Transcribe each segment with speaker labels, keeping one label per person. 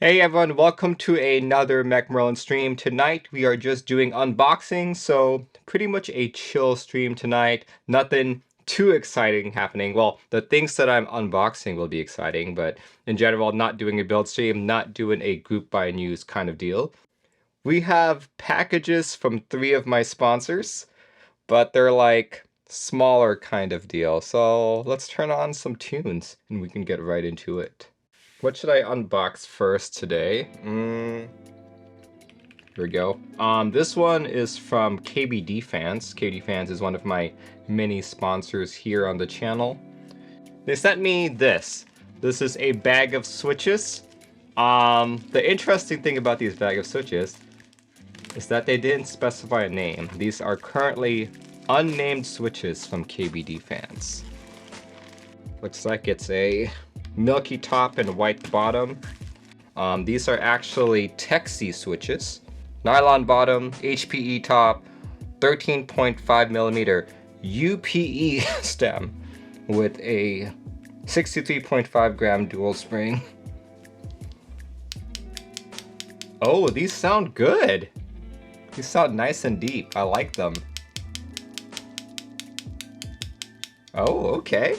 Speaker 1: Hey everyone, welcome to another MacMerlin stream. Tonight we are just doing unboxing, so pretty much a chill stream tonight. Nothing too exciting happening. Well, the things that I'm unboxing will be exciting, but in general, not doing a build stream, not doing a group by news kind of deal. We have packages from 3 of my sponsors, but they're like smaller kind of deal. So let's turn on some tunes and we can get right into it. What should I unbox first today? Here we go. This one is from KBDFans. KBDFans is one of my many sponsors here on the channel. They sent me this. This is a bag of switches. The interesting thing about these bag of switches is that they didn't specify a name. These are currently unnamed switches from KBDFans. Looks like it's a milky top and white bottom. These are actually Texi switches. Nylon bottom, HPE top, 13.5mm UPE stem with a 63.5 gram dual spring. Oh, these sound good. These sound nice and deep. I like them. Oh, okay.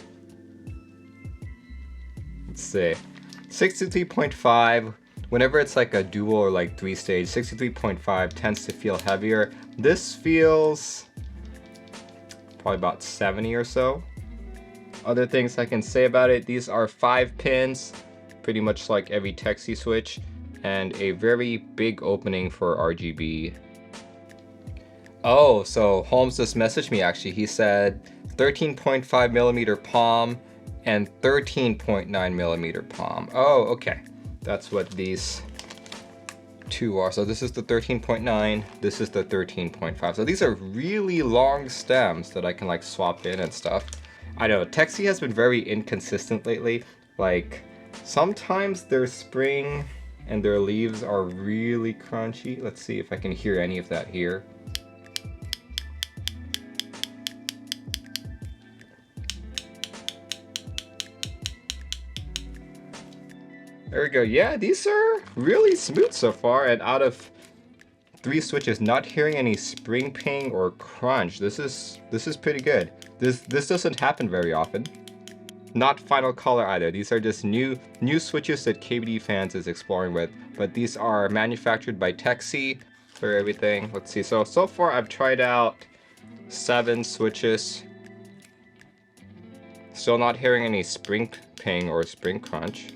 Speaker 1: Let's see. 63.5. Whenever it's like a dual or like 3-stage, 63.5 tends to feel heavier. This feels probably about 70 or so. Other things I can say about it, these are 5 pins, pretty much like every Texi switch, and a very big opening for RGB. Oh, so Holmes just messaged me actually. He said 13.5mm palm and 13.9mm palm. Oh, okay. That's what these two are. So this is the 13.9, this is the 13.5. So these are really long stems that I can like swap in and stuff. I know, Texi has been very inconsistent lately. Like, sometimes their spring and their leaves are really crunchy. Let's see if I can hear any of that here. There we go. Yeah, these are really smooth so far, and out of 3 switches, not hearing any spring ping or crunch. This is pretty good. This doesn't happen very often. Not final color either. These are just new switches that KBDFans is exploring with, but these are manufactured by Texi for everything. Let's see. So far I've tried out 7 switches. Still not hearing any spring ping or spring crunch.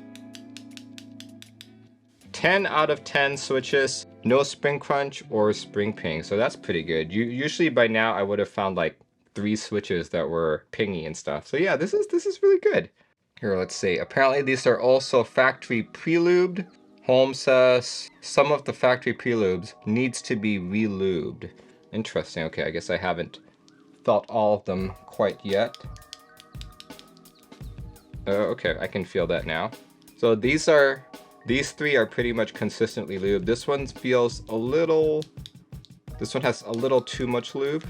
Speaker 1: 10 out of 10 switches, no spring crunch or spring ping, so that's pretty good. Usually by now I would have found like 3 switches that were pingy and stuff. So yeah, this is really good. Here, let's see. Apparently these are also factory pre-lubed. Holmes says some of the factory pre-lubes needs to be re-lubed. Interesting. Okay, I guess I haven't felt all of them quite yet. Okay, I can feel that now. So these 3 are pretty much consistently lubed. This one feels a little... This one has a little too much lube.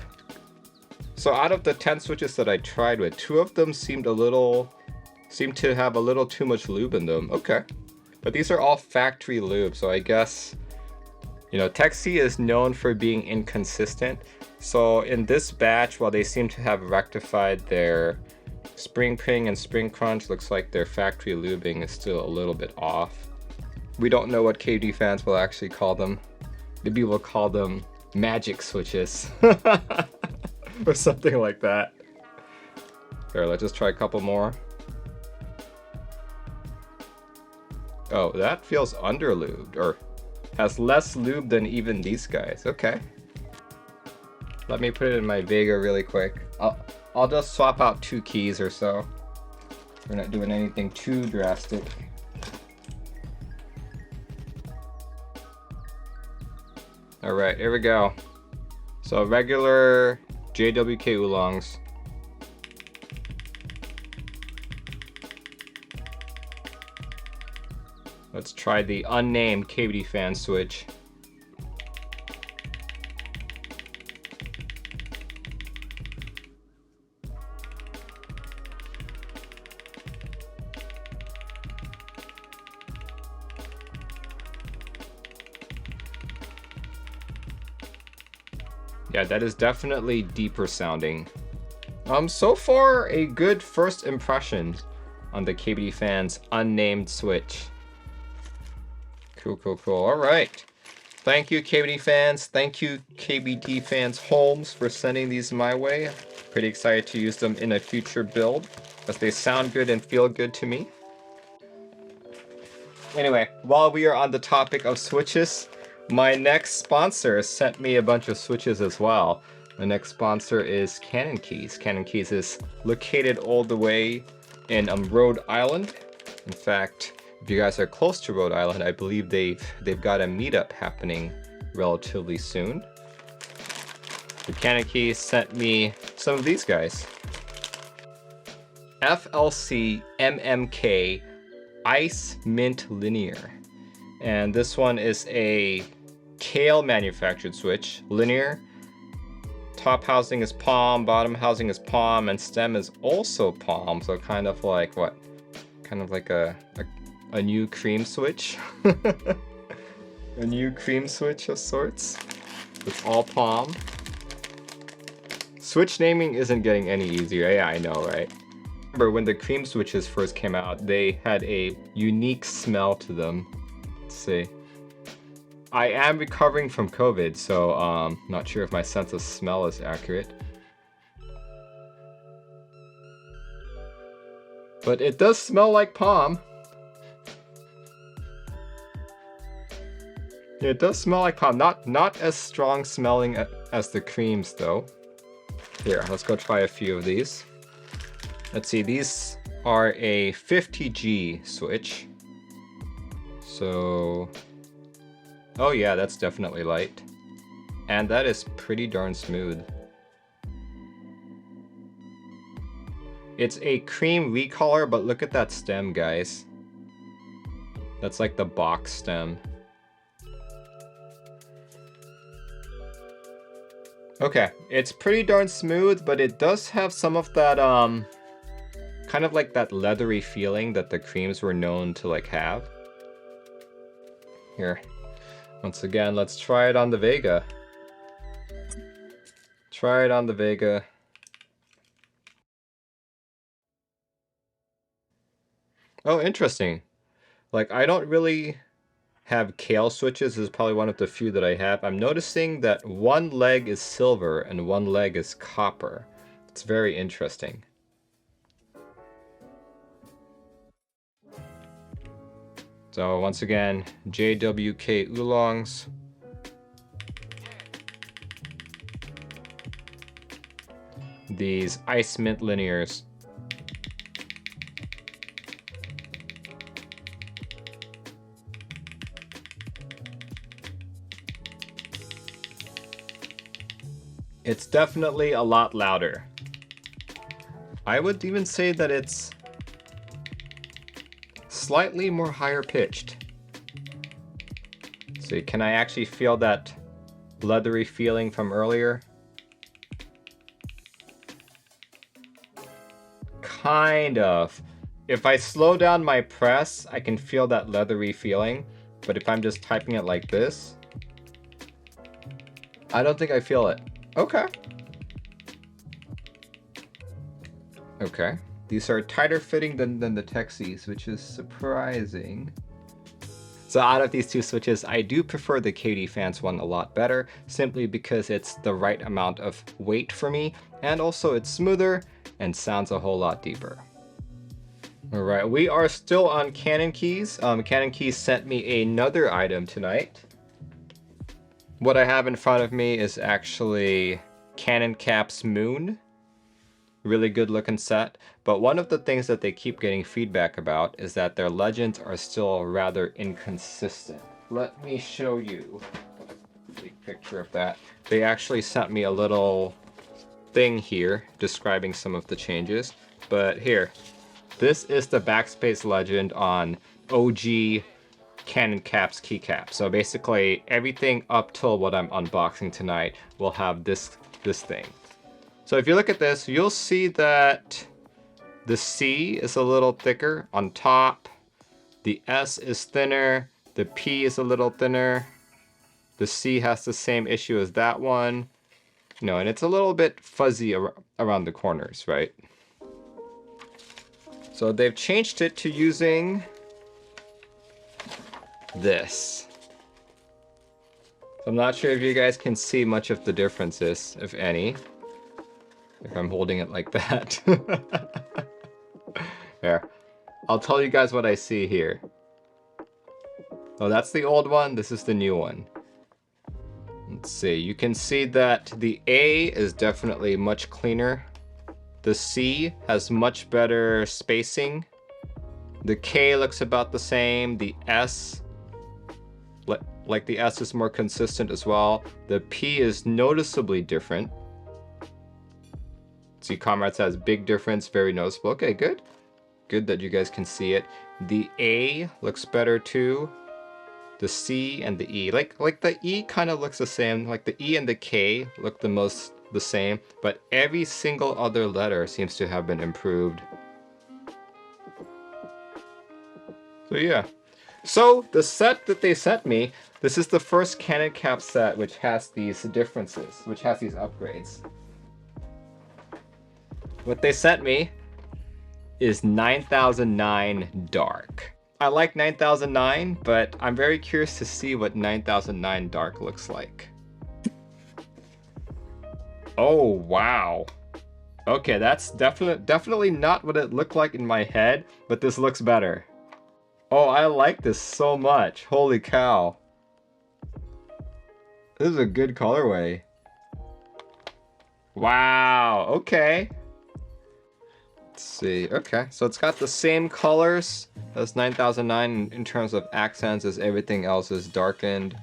Speaker 1: So out of the 10 switches that I tried with, 2 of them seemed to have a little too much lube in them. Okay. But these are all factory lube, so I guess... You know, Texi is known for being inconsistent. So in this batch, while they seem to have rectified their spring ping and spring crunch, looks like their factory lubing is still a little bit off. We don't know what KBDFans will actually call them. Maybe we'll call them magic switches. Or something like that. Here, let's just try a couple more. Oh, that feels under-lubed, or has less lube than even these guys. Okay. Let me put it in my Vega really quick. I'll just swap out 2 keys or so. We're not doing anything too drastic. Alright, here we go. So regular JWK oolongs. Let's try the unnamed KBDFans switch. Yeah, that is definitely deeper sounding. So far, a good first impression on the KBDFans unnamed Switch. Cool, cool, cool. All right. Thank you, KBDFans. Thank you, KBDFans Holmes, for sending these my way. Pretty excited to use them in a future build, as they sound good and feel good to me. Anyway, while we are on the topic of Switches, my next sponsor sent me a bunch of Switches as well. My next sponsor is Cannonkeys. Cannonkeys is located all the way in Rhode Island. In fact, if you guys are close to Rhode Island, I believe they've got a meetup happening relatively soon. The Cannonkeys sent me some of these guys. FLC MMK Ice Mint Linear. And this one is a Kale manufactured Switch, linear. Top housing is palm, bottom housing is palm, and stem is also palm. So kind of like what? Kind of like a new cream Switch. A new cream Switch of sorts. It's all palm. Switch naming isn't getting any easier. Yeah, I know, right? Remember when the cream Switches first came out, they had a unique smell to them. Let's see. I am recovering from COVID, so not sure if my sense of smell is accurate. But it does smell like palm. It does smell like palm. Not as strong smelling as the creams though. Here, let's go try a few of these. Let's see, these are a 50G Switch. So... oh yeah, that's definitely light. And that is pretty darn smooth. It's a cream recolor, but look at that stem, guys. That's like the box stem. Okay, it's pretty darn smooth, but it does have some of that, kind of like that leathery feeling that the creams were known to like have. Here. Once again, let's try it on the Vega. Try it on the Vega. Oh, interesting. Like, I don't really have Kale Switches. This is probably one of the few that I have. I'm noticing that one leg is silver and one leg is copper. It's very interesting. So once again, JWK Oolongs. These Ice Mint Linears. It's definitely a lot louder. I would even say that it's slightly more higher pitched. See, can I actually feel that leathery feeling from earlier? Kind of. If I slow down my press, I can feel that leathery feeling. But if I'm just typing it like this, I don't think I feel it. Okay. Okay. These are tighter fitting than the Texies, which is surprising. So out of these two Switches, I do prefer the KBDFans one a lot better, simply because it's the right amount of weight for me, and also it's smoother and sounds a whole lot deeper. Alright, we are still on Cannonkeys. Cannonkeys sent me another item tonight. What I have in front of me is actually Cannon Cap's Moon. Really good looking set, but one of the things that they keep getting feedback about is that their legends are still rather inconsistent. Let me show you a big picture of that. They actually sent me a little thing here describing some of the changes, but here, this is the backspace legend on OG Cannon Cap's keycap. So basically everything up till what I'm unboxing tonight will have this thing. So if you look at this, you'll see that the C is a little thicker on top, the S is thinner, the P is a little thinner, the C has the same issue as that one, No, and it's a little bit fuzzy around the corners, right? So they've changed it to using this. So I'm not sure if you guys can see much of the differences, if any, if I'm holding it like that. There. I'll tell you guys what I see here. Oh, that's the old one. This is the new one. Let's see. You can see that the A is definitely much cleaner. The C has much better spacing. The K looks about the same. The S, like the S is more consistent as well. The P is noticeably different. See, Comrades has big difference, very noticeable. Okay, good. Good that you guys can see it. The A looks better too. The C and the E, like the E kind of looks the same. Like the E and the K look the same, but every single other letter seems to have been improved. So yeah. So the set that they sent me, this is the first Canon Cap set which has these differences, which has these upgrades. What they sent me is 9009 Dark. I like 9009, but I'm very curious to see what 9009 Dark looks like. Oh, wow. Okay, that's definitely not what it looked like in my head, but this looks better. Oh, I like this so much. Holy cow. This is a good colorway. Wow, okay. Let's see. Okay, so it's got the same colors as 9009 in terms of accents, as everything else is darkened.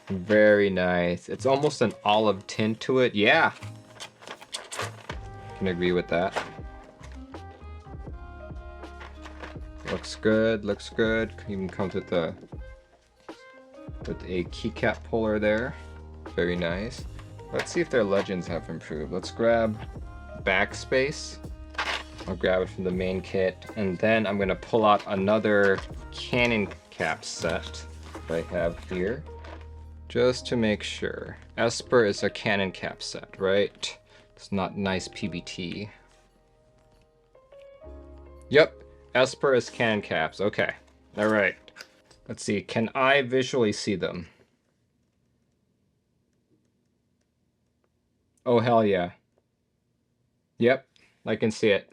Speaker 1: Very nice. It's almost an olive tint to it. Yeah. Can agree with that. Looks good, looks good. Even comes with a keycap puller there. Very nice. Let's see if their legends have improved. Let's grab backspace. I'll grab it from the main kit, and then I'm gonna pull out another Canon cap set that I have here, just to make sure. Esper is a Canon cap set, right? It's not nice PBT. Yep, Esper is Canon caps. Okay, all right. Let's see. Can I visually see them? Oh hell yeah. Yep, I can see it.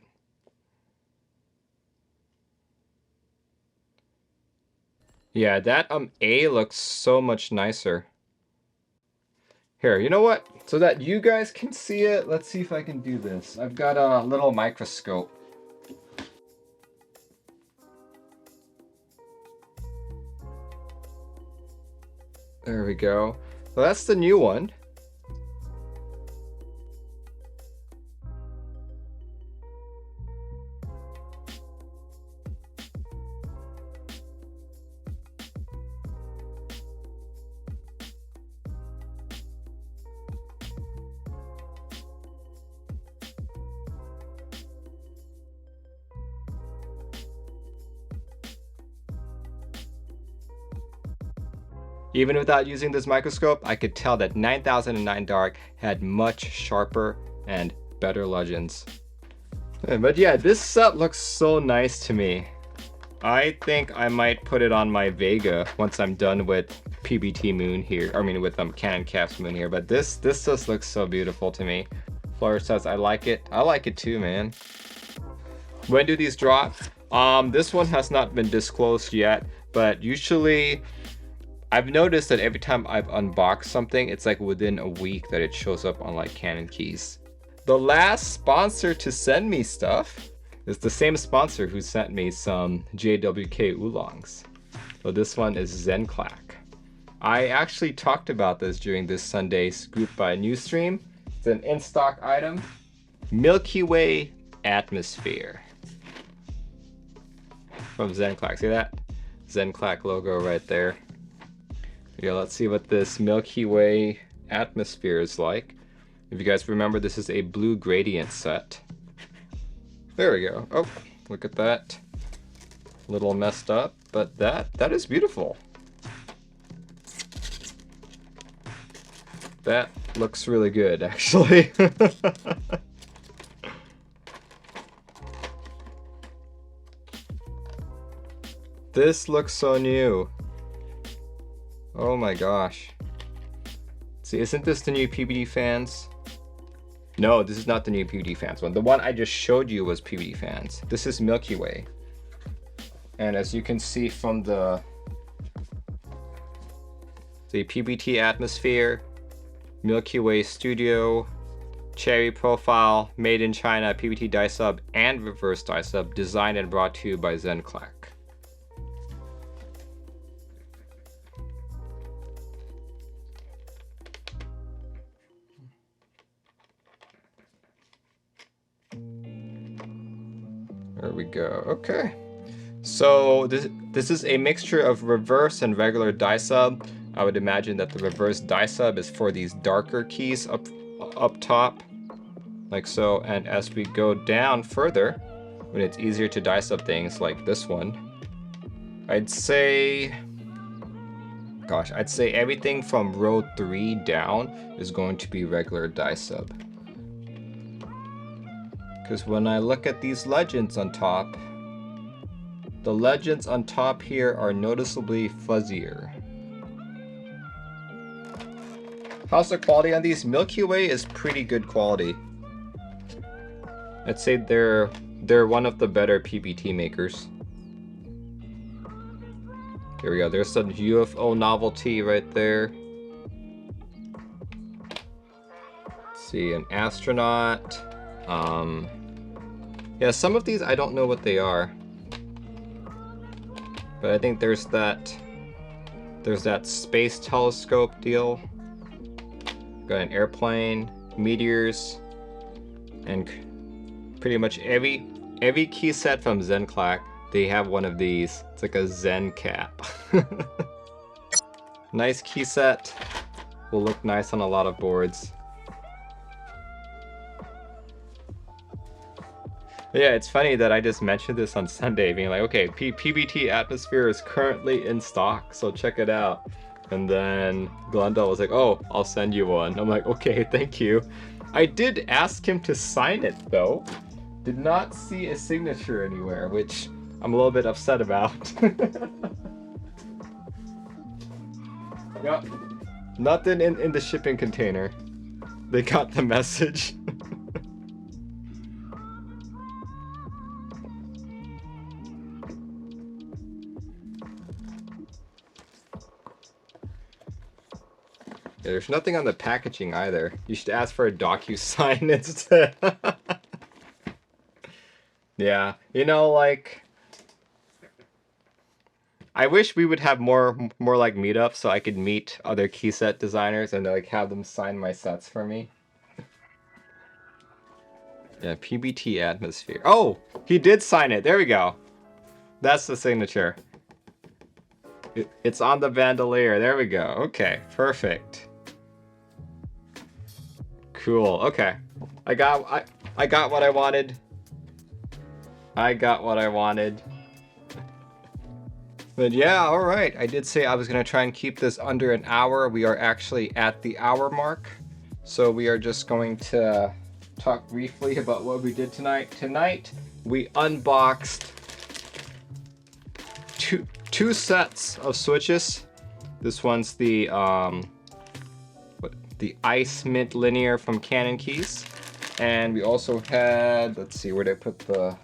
Speaker 1: Yeah, that A looks so much nicer. Here, you know what? So that you guys can see it, let's see if I can do this. I've got a little microscope. There we go. Well, that's the new one. Even without using this microscope, I could tell that 9009 Dark had much sharper and better legends. But yeah, this set looks so nice to me. I think I might put it on my Vega once I'm done with PBT Moon here. I mean, with Canon Caps Moon here. But this just looks so beautiful to me. Fleur says I like it. I like it too, man. When do these drop? This one has not been disclosed yet, but usually I've noticed that every time I've unboxed something, it's like within a week that it shows up on like Cannonkeys. The last sponsor to send me stuff is the same sponsor who sent me some JWK oolongs. So this one is Zenclack. I actually talked about this during this Sunday's Group by News stream. It's an in-stock item. Milky Way Atmosphere. From Zenclack. See that? Zenclack logo right there. Yeah, let's see what this Milky Way Atmosphere is like. If you guys remember, this is a blue gradient set. There we go. Oh, look at that. A little messed up, but that is beautiful. That looks really good, actually. This looks so new. Oh my gosh. See, isn't this the new KBDFans? No, this is not the new KBDFans one. The one I just showed you was KBDFans. This is Milky Way. And as you can see from the PBT Atmosphere, Milky Way Studio, Cherry Profile, Made in China, PBT die sub, and reverse die sub, designed and brought to you by Zenclack. There we go. Okay. So this is a mixture of reverse and regular die sub. I would imagine that the reverse die sub is for these darker keys up top, like so. And as we go down further, when it's easier to die sub things like this one, I'd say everything from row 3 down is going to be regular die sub. Because when I look at these legends on top, the legends on top here are noticeably fuzzier. How's the quality on these? Milky Way is pretty good quality. I'd say they're one of the better PBT makers. Here we go. There's some UFO novelty right there. Let's see, an astronaut. Yeah, some of these I don't know what they are, but I think there's that space telescope deal. Got an airplane, meteors, and pretty much every key set from Zenclack, they have one of these. It's like a Zen cap. Nice key set. Will look nice on a lot of boards. Yeah, it's funny that I just mentioned this on Sunday, being like, okay, PBT Atmosphere is currently in stock, so check it out. And then Glendale was like, oh, I'll send you one. I'm like, okay, thank you. I did ask him to sign it, though. Did not see a signature anywhere, which I'm a little bit upset about. Yep. Nothing in the shipping container. They got the message. Yeah, there's nothing on the packaging either. You should ask for a DocuSign instead. Yeah, you know, like, I wish we would have more like meetups so I could meet other key set designers and like have them sign my sets for me. Yeah, PBT Atmosphere. Oh, he did sign it. There we go. That's the signature. It's on the bandolier. There we go. Okay, perfect. Cool. Okay, I got what I wanted. I got what I wanted. But yeah, all right. I did say I was gonna try and keep this under an hour. We are actually at the hour mark, so we are just going to talk briefly about what we did tonight. Tonight we unboxed two sets of switches. This one's the Ice Mint Linear from Cannonkeys, and we also had, let's see, where did I put the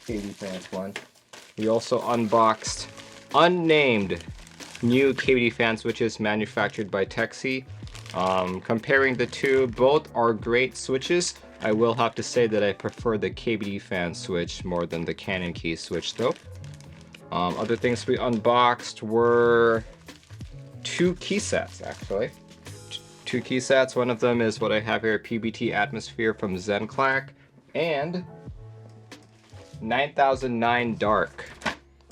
Speaker 1: KBDFans one? We also unboxed unnamed new KBDFan switches manufactured by Texie. Comparing the two, both are great switches. I will have to say that I prefer the KBDFan switch more than the Cannonkeys switch though. Other things we unboxed were two key sets actually. Two key sets. One of them is what I have here, PBT Atmosphere from Zenclack, and 9009 Dark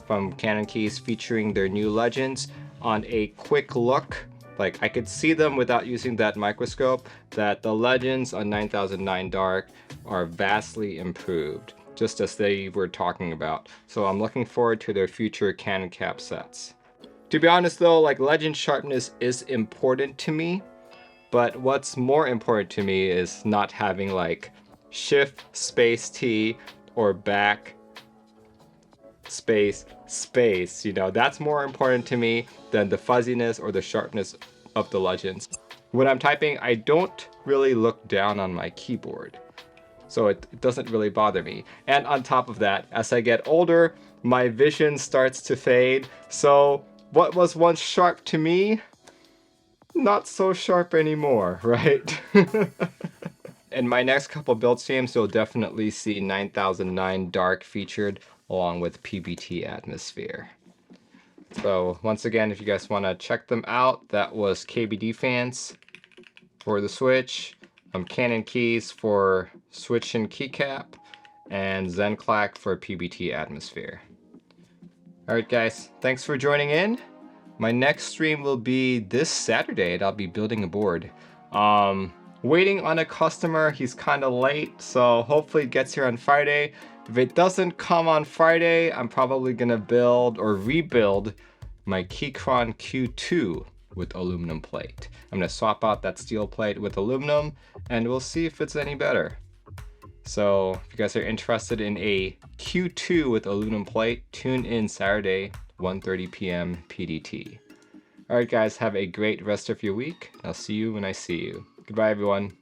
Speaker 1: from Cannonkeys, featuring their new legends. On a quick look, like I could see them without using that microscope, that the legends on 9009 Dark are vastly improved, just as they were talking about. So I'm looking forward to their future cannon cap sets. To be honest though, like legend sharpness is important to me, But what's more important to me is not having like shift space T or back space space. You know, that's more important to me than the fuzziness or the sharpness of the legends. When I'm typing, I don't really look down on my keyboard, so it doesn't really bother me. And on top of that, as I get older, my vision starts to fade, so what was once sharp to me, not so sharp anymore, right? In my next couple build streams, you'll definitely see 9009 Dark featured along with PBT Atmosphere. So once again, if you guys want to check them out, that was KBDFans for the Switch, Cannonkeys for Switch and keycap, and Zenclack for PBT Atmosphere. Alright guys, thanks for joining in. My next stream will be this Saturday, and I'll be building a board. Waiting on a customer, he's kind of late, so hopefully it gets here on Friday. If it doesn't come on Friday, I'm probably gonna build or rebuild my Keychron Q2 with aluminum plate. I'm gonna swap out that steel plate with aluminum, and we'll see if it's any better. So if you guys are interested in a Q2 with aluminum plate, tune in Saturday, 1:30 p.m. PDT. Alright guys, have a great rest of your week. I'll see you when I see you. Goodbye everyone.